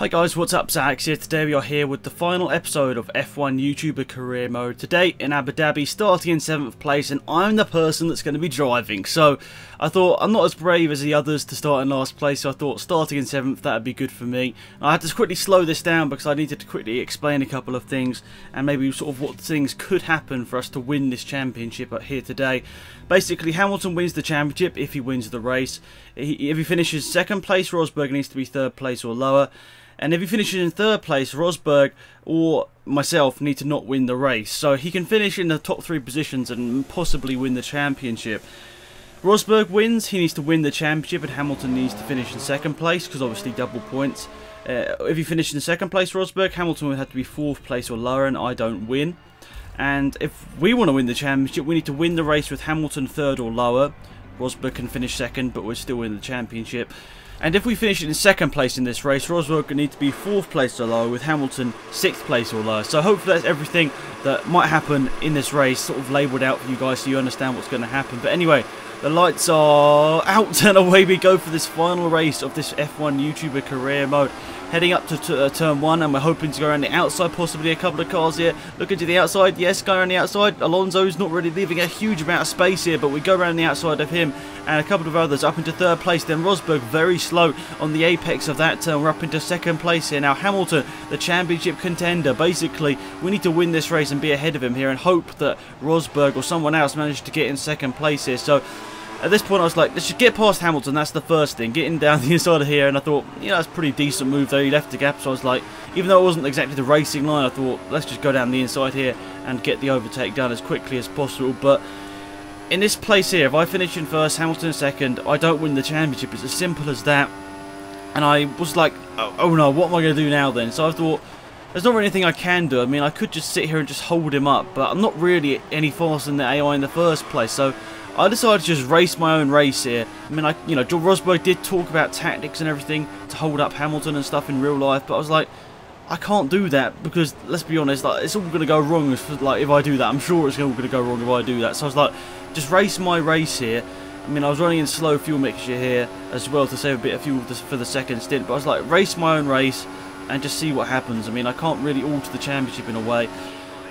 Hi guys, what's up? Alex here. Today we are here with the final episode of F1 YouTuber Career Mode. Today in Abu Dhabi, starting in 7th place, and I'm the person that's going to be driving. So I thought I'm not as brave as the others to start in last place, so I thought starting in 7th, that would be good for me. I had to quickly slow this down because I needed to quickly explain a couple of things and maybe sort of what things could happen for us to win this championship here today. Basically, Hamilton wins the championship if he wins the race. If he finishes 2nd place, Rosberg needs to be 3rd place or lower. And if he finishes in 3rd place, Rosberg or myself need to not win the race. So he can finish in the top 3 positions and possibly win the championship. Rosberg wins, he needs to win the championship, and Hamilton needs to finish in 2nd place, because obviously double points. If he finishes in 2nd place, Rosberg, Hamilton would have to be 4th place or lower, and I don't win. And if we want to win the championship, we need to win the race with Hamilton 3rd or lower. Rosberg can finish 2nd, but we're still in the championship. And if we finish in 2nd place in this race, Rosberg will need to be 4th place or lower, with Hamilton 6th place or lower. So hopefully that's everything that might happen in this race sort of labelled out for you guys so you understand what's going to happen. But anyway, the lights are out and away we go for this final race of this F1 YouTuber Career Mode. Heading up to turn 1, and we're hoping to go around the outside, possibly a couple of cars here. Looking to the outside, yes, go around the outside. Alonso's not really leaving a huge amount of space here, but we go around the outside of him and a couple of others up into 3rd place. Then Rosberg very slow on the apex of that turn. We're up into 2nd place here. Now Hamilton, the championship contender, basically we need to win this race and be ahead of him here and hope that Rosberg or someone else managed to get in 2nd place here. So at this point I was like, let's just get past Hamilton, that's the first thing. Getting down the inside of here, and I thought, you know, that's a pretty decent move though. He left the gap, so I was like, even though it wasn't exactly the racing line, I thought, let's just go down the inside here and get the overtake done as quickly as possible. But in this place here, if I finish in 1st, Hamilton in 2nd, I don't win the championship. It's as simple as that. And I was like, oh no, what am I going to do now then? So I thought, there's not really anything I can do. I mean, I could just sit here and just hold him up, but I'm not really any faster than the AI in the first place. So I decided to just race my own race here. I mean, you know, Rosberg did talk about tactics and everything to hold up Hamilton and stuff in real life, but I was like, I can't do that because, let's be honest, like, it's all going to go wrong if I do that. I'm sure it's all going to go wrong if I do that. So I was like, just race my race here. I mean, I was running in slow fuel mixture here as well to save a bit of fuel for the 2nd stint, but I was like, race my own race and just see what happens. I mean, I can't really alter the championship in a way.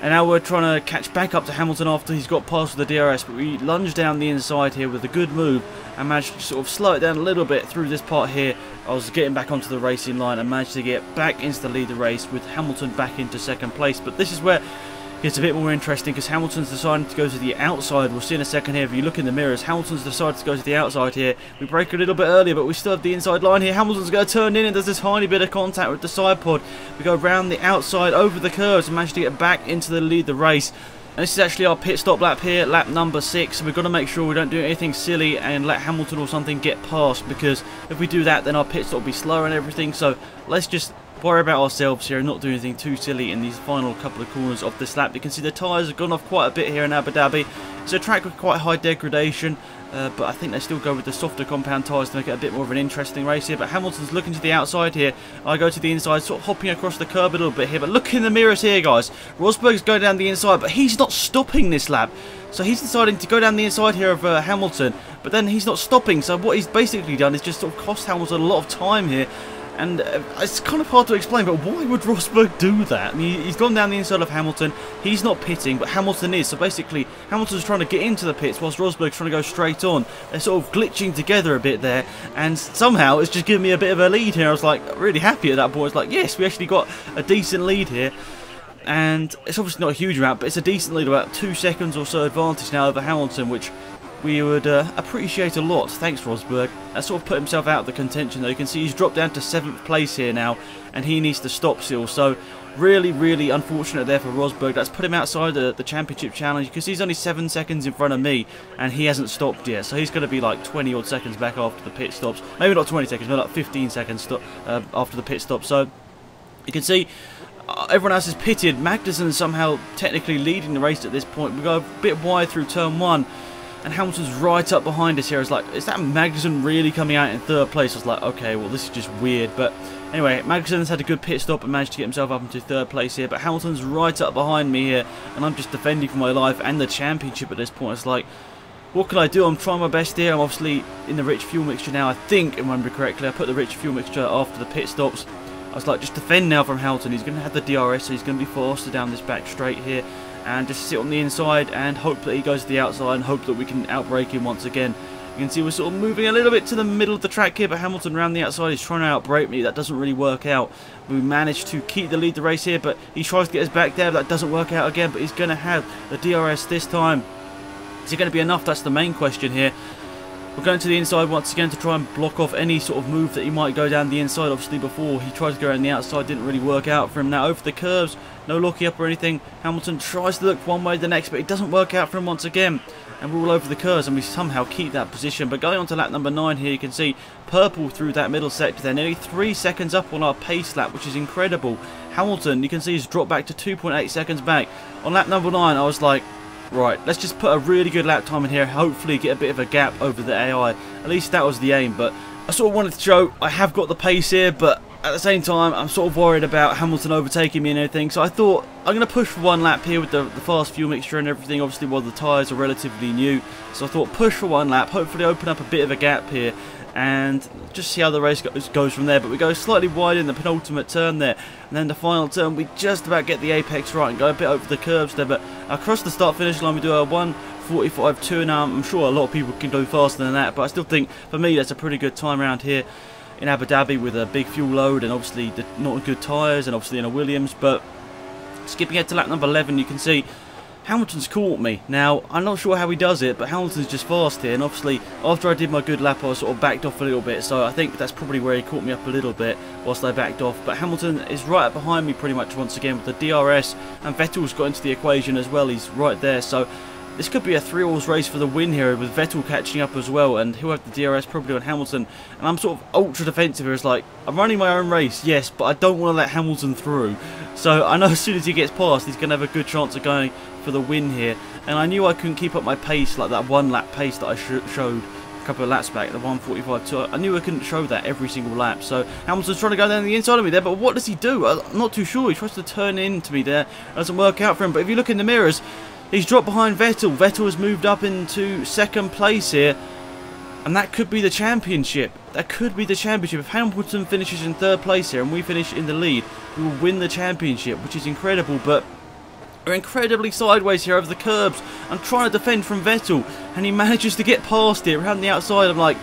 And now we're trying to catch back up to Hamilton after he's got past with the DRS, but we lunge down the inside here with a good move and managed to sort of slow it down a little bit through this part here. I was getting back onto the racing line and managed to get back into the lead of the race with Hamilton back into 2nd place. But this is where it gets a bit more interesting because Hamilton's decided to go to the outside. We'll see in a second here, if you look in the mirrors, Hamilton's decided to go to the outside here. We break a little bit earlier, but we still have the inside line here. Hamilton's going to turn in and there's this tiny bit of contact with the side pod. We go around the outside over the curves and manage to get back into the lead of the race. And this is actually our pit stop lap here, lap number 6. So we've got to make sure we don't do anything silly and let Hamilton or something get past, because if we do that, then our pit stop will be slower and everything. So let's just worry about ourselves here and not do anything too silly in these final couple of corners of this lap. You can see the tyres have gone off quite a bit here in Abu Dhabi. It's a track with quite high degradation, but I think they still go with the softer compound tyres to make it a bit more of an interesting race here. But Hamilton's looking to the outside here. I go to the inside, sort of hopping across the curb a little bit here. But look in the mirrors here, guys. Rosberg's going down the inside, but he's not stopping this lap. So he's deciding to go down the inside here of Hamilton, but then he's not stopping. So what he's basically done is just sort of cost Hamilton a lot of time here. And it's kind of hard to explain, but why would Rosberg do that? I mean, he's gone down the inside of Hamilton. He's not pitting, but Hamilton is. So basically, Hamilton's trying to get into the pits whilst Rosberg's trying to go straight on. They're sort of glitching together a bit there. And somehow, it's just given me a bit of a lead here. I was like, really happy at that point. It's like, yes, we actually got a decent lead here. And it's obviously not a huge amount, but it's a decent lead, about 2 seconds or so advantage now over Hamilton, which we would appreciate a lot. Thanks, Rosberg. That sort of put himself out of the contention, though. You can see he's dropped down to 7th place here now, and he needs to stop still. So really, really unfortunate there for Rosberg. That's put him outside the championship challenge, because he's only 7 seconds in front of me, and he hasn't stopped yet. So he's going to be like 20 odd seconds back after the pit stops. Maybe not 20 seconds, but like 15 seconds after the pit stop. So you can see everyone else is pitted. Magnussen's somehow technically leading the race at this point. We go a bit wide through turn 1. And Hamilton's right up behind us here. I was like, is that Magnussen really coming out in 3rd place? I was like, okay, well, this is just weird. But anyway, Magnussen's had a good pit stop and managed to get himself up into 3rd place here. But Hamilton's right up behind me here, and I'm just defending for my life and the championship at this point. It's like, what can I do? I'm trying my best here. I'm obviously in the rich fuel mixture now, I think, if I remember correctly. I put the rich fuel mixture after the pit stops. I was like, just defend now from Hamilton. He's going to have the DRS, so he's going to be faster down this back straight here, and just sit on the inside and hope that he goes to the outside and hope that we can outbrake him once again. You can see we're sort of moving a little bit to the middle of the track here, but Hamilton around the outside is trying to outbrake me. That doesn't really work out. We managed to keep the lead the race here, but he tries to get us back there, but that doesn't work out again, but he's going to have the DRS this time. Is it going to be enough? That's the main question here. We're going to the inside once again to try and block off any sort of move that he might go down the inside. Obviously before he tried to go around the outside, didn't really work out for him. Now over the curves, no locking up or anything. Hamilton tries to look one way the next, but it doesn't work out for him once again. And we're all over the curves and we somehow keep that position. But going on to lap number 9 here, you can see purple through that middle sector there. Nearly 3 seconds up on our pace lap, which is incredible. Hamilton, you can see, he's dropped back to 2.8 seconds back. On lap number 9, I was like, right, let's just put a really good lap time in here, hopefully get a bit of a gap over the AI. At least that was the aim, but I sort of wanted to show I have got the pace here, but at the same time I'm sort of worried about Hamilton overtaking me and everything, so I thought I'm going to push for one lap here with the fast fuel mixture and everything, obviously while the tyres are relatively new. So I thought push for one lap, hopefully open up a bit of a gap here and just see how the race goes from there. But we go slightly wide in the penultimate turn there, and then the final turn we just about get the apex right and go a bit over the curves there, but across the start finish line we do a 1:45.2, and I'm sure a lot of people can do faster than that, but I still think for me that's a pretty good time around here in Abu Dhabi with a big fuel load and obviously not good tyres and obviously in a Williams. But skipping ahead to lap number 11, you can see Hamilton's caught me. Now, I'm not sure how he does it, but Hamilton's just fast here, and obviously after I did my good lap I was sort of backed off a little bit, so I think that's probably where he caught me up a little bit whilst I backed off. But Hamilton is right up behind me pretty much once again with the DRS, and Vettel's got into the equation as well, he's right there, so this could be a 3-horse race for the win here with Vettel catching up as well, and he'll have the DRS probably on Hamilton. And I'm sort of ultra defensive here. It's like, I'm running my own race, yes, but I don't want to let Hamilton through. So I know as soon as he gets past, he's going to have a good chance of going for the win here. And I knew I couldn't keep up my pace, like that 1 lap pace that I showed a couple of laps back, the 1:45.2. I knew I couldn't show that every single lap. So Hamilton's trying to go down the inside of me there, but what does he do? I'm not too sure. He tries to turn into me there. It doesn't work out for him. But if you look in the mirrors, he's dropped behind Vettel. Vettel has moved up into 2nd place here. And that could be the championship. That could be the championship. If Hamilton finishes in 3rd place here and we finish in the lead, we will win the championship, which is incredible. But we're incredibly sideways here over the curbs. I'm trying to defend from Vettel, and he manages to get past it around the outside. I'm like,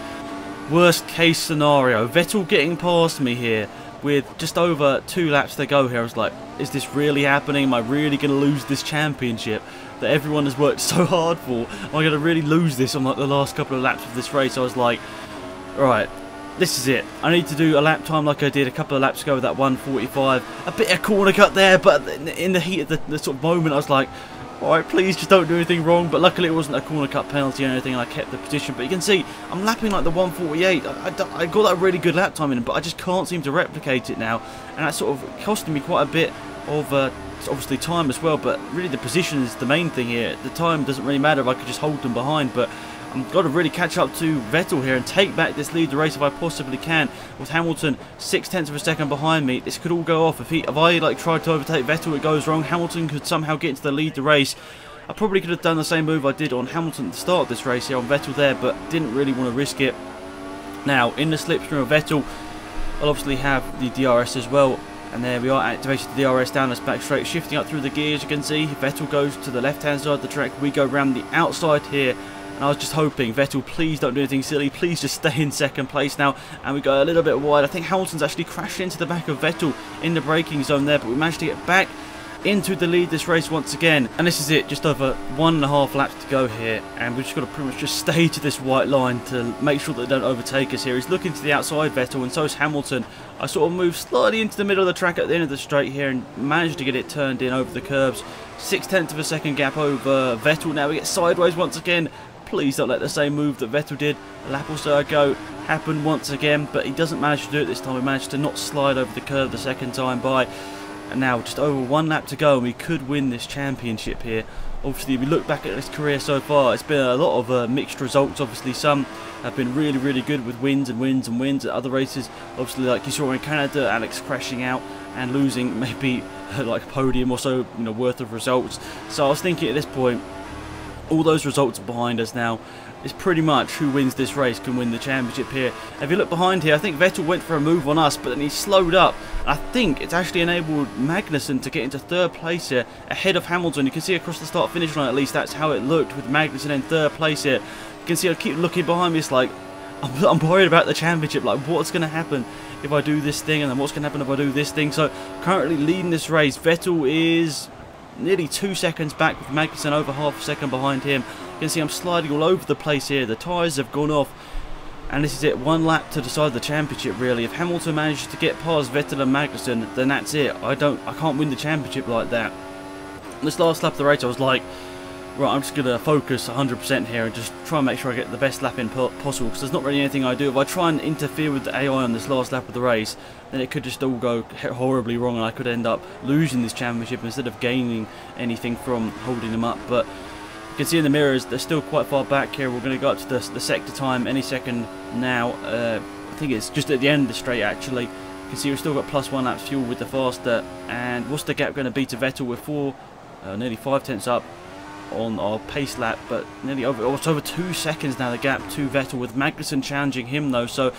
worst case scenario. Vettel getting past me here with just over 2 laps to go here. I was like, is this really happening? Am I really going to lose this championship that everyone has worked so hard for? Am I going to really lose this on like the last couple of laps of this race? I was like, right, this is it. I need to do a lap time like I did a couple of laps ago with that 1:45. A bit of corner cut there, but in the heat of the sort of moment, I was like, alright, please just don't do anything wrong. But luckily it wasn't a corner cut penalty or anything, and I kept the position. But you can see I'm lapping like the 1:48. I got that really good lap time in, but I just can't seem to replicate it now, and that's sort of costing me quite a bit of obviously time as well. But really the position is the main thing here. The time doesn't really matter if I could just hold them behind, but I've got to really catch up to Vettel here and take back this lead the race if I possibly can. With Hamilton 0.6 of a second behind me, this could all go off. If I like tried to overtake Vettel, it goes wrong. Hamilton could somehow get into the lead the race. I probably could have done the same move I did on Hamilton at the start of this race here on Vettel there, but didn't really want to risk it. Now in the slipstream of Vettel, I'll obviously have the DRS as well. And there we are, activated the DRS down us back straight, shifting up through the gears. You can see Vettel goes to the left hand side of the track, we go around the outside here. And I was just hoping, Vettel, please don't do anything silly, please just stay in 2nd place now. And we go a little bit wide. I think Hamilton's actually crashed into the back of Vettel in the braking zone there, but we managed to get back into the lead this race once again. And this is it, just over 1.5 laps to go here, and we've just got to pretty much just stay to this white line to make sure that they don't overtake us here. He's looking to the outside, Vettel, and so is Hamilton. I sort of moved slightly into the middle of the track at the end of the straight here and managed to get it turned in over the curbs. 0.6 of a second gap over Vettel. Now we get sideways once again. Please don't let the same move that Vettel did a lap or so ago happen once again, but he doesn't manage to do it this time. He managed to not slide over the curb the 2nd time by. And now just over 1 lap to go, and we could win this championship here. Obviously, if we look back at this career so far, it's been a lot of mixed results. Obviously, some have been really, really good with wins and wins and wins. At other races, obviously, like you saw in Canada, Alex crashing out and losing maybe like a podium or so, worth of results. So I was thinking at this point, all those results behind us now. It's pretty much who wins this race can win the championship here. If you look behind here, I think Vettel went for a move on us, but then he slowed up. I think it's actually enabled Magnussen to get into 3rd place here, ahead of Hamilton. You can see across the start-finish line, at least that's how it looked, with Magnussen in 3rd place here. You can see I keep looking behind me, it's like, I'm worried about the championship, like what's going to happen if I do this thing, and then what's going to happen if I do this thing. So currently leading this race, Vettel is nearly 2 seconds back, with Magnussen over half a second behind him. You can see I'm sliding all over the place here. The tyres have gone off, and this is it. 1 lap to decide the championship, really. If Hamilton manages to get past Vettel and Magnussen, then that's it. I can't win the championship like that. This last lap of the race, I was like, right, I'm just going to focus 100% here and just try and make sure I get the best lap in possible, because there's not really anything I do. If I try and interfere with the AI on this last lap of the race, then it could just all go horribly wrong, and I could end up losing this championship instead of gaining anything from holding them up. But you can see in the mirrors, they're still quite far back here. We're going to go up to the sector time any second now. I think it's just at the end of the straight, actually. You can see we've still got +1 laps fuel with the faster. And what's the gap going to be to Vettel? We're nearly 5 tenths up on our pace lap, but nearly it's over 2 seconds now, the gap to Vettel, with Magnussen challenging him though. So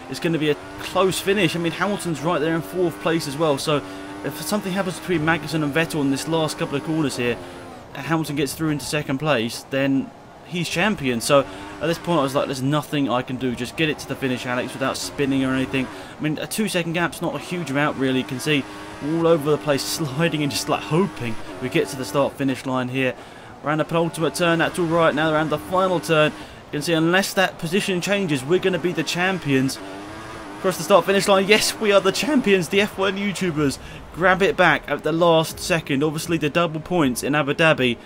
it's going to be a close finish. I mean, Hamilton's right there in 4th place as well. So if something happens between Magnussen and Vettel in this last couple of corners here, Hamilton gets through into 2nd place, then he's champion. So at this point I was like, there's nothing I can do, just get it to the finish, Alex, without spinning or anything. I mean, a 2-second gap's not a huge amount really. You can see all over the place, sliding and just like hoping we get to the start finish line here. Around the penultimate turn, that's alright. Now around the final turn, you can see unless that position changes, we're going to be the champions. Across the start finish line, yes, we are the champions. The F1 YouTubers grab it back at the last second. Obviously the double points in Abu Dhabi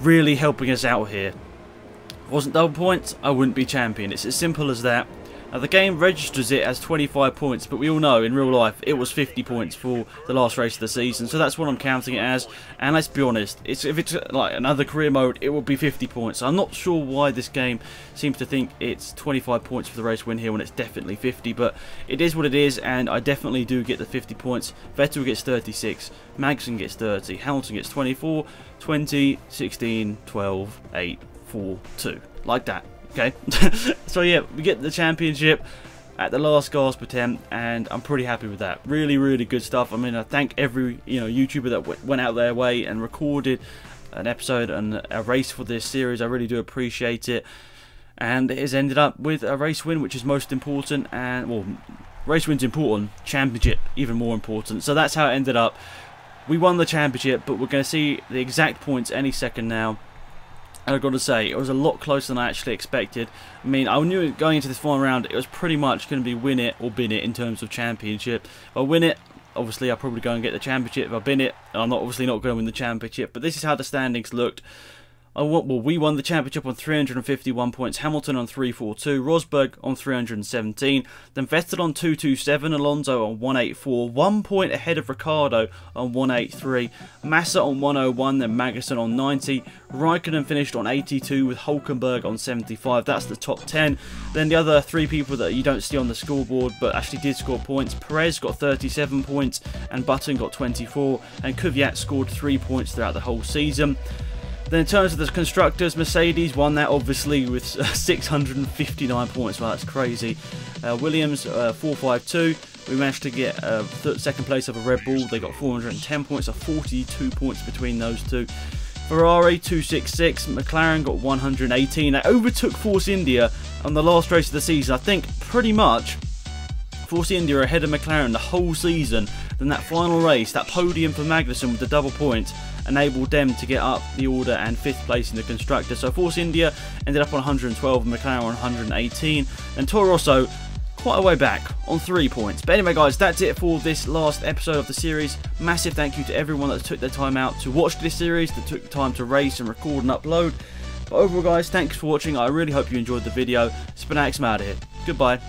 really helping us out here. If it wasn't double points, I wouldn't be champion. It's as simple as that. Now the game registers it as 25 points, but we all know in real life it was 50 points for the last race of the season, so that's what I'm counting it as. And let's be honest, if it's like another career mode, it would be 50 points. So I'm not sure why this game seems to think it's 25 points for the race win here when it's definitely 50, but it is what it is, and I definitely do get the 50 points. Vettel gets 36, Magnussen gets 30, Hamilton gets 24, 20, 16, 12, 8, 4, 2, like that. Okay, so yeah, we get the championship at the last gasp attempt, and I'm pretty happy with that. Really, really good stuff. I mean, I thank every YouTuber that went out their way and recorded an episode and a race for this series. I really do appreciate it, and it has ended up with a race win, which is most important. And well, race win's important, championship even more important. So that's how it ended up. We won the championship, but we're going to see the exact points any second now. And I've got to say, it was a lot closer than I actually expected. I mean, I knew going into this final round, it was pretty much going to be win it or bin it in terms of championship. If I win it, obviously I'll probably go and get the championship. If I bin it, I'm obviously not going to win the championship. But this is how the standings looked. We won the championship on 351 points, Hamilton on 342, Rosberg on 317, then Vettel on 227, Alonso on 184, 1 point ahead of Ricciardo on 183, Massa on 101, then Magnussen on 90, Raikkonen finished on 82 with Hulkenberg on 75, that's the top 10. Then the other 3 people that you don't see on the scoreboard but actually did score points, Perez got 37 points and Button got 24, and Kvyat scored 3 points throughout the whole season. Then in terms of the constructors, Mercedes won that obviously with 659 points. Well, that's crazy. Williams 452. We managed to get second place of a Red Bull. They got 410 points, so 42 points between those two. Ferrari 266. McLaren got 118. They overtook Force India on the last race of the season. I think pretty much Force India ahead of McLaren the whole season. Then that final race, that podium for Magnussen with the double points, enabled them to get up the order and 5th place in the constructor. So Force India ended up on 112 and McLaren on 118, and Toro Rosso quite a way back on 3 points. But anyway guys, that's it for this last episode of the series. Massive thank you to everyone that took their time out to watch this series, that took the time to race and record and upload. But overall guys, thanks for watching. I really hope you enjoyed the video. It's been Alex, I'm out of here. Goodbye.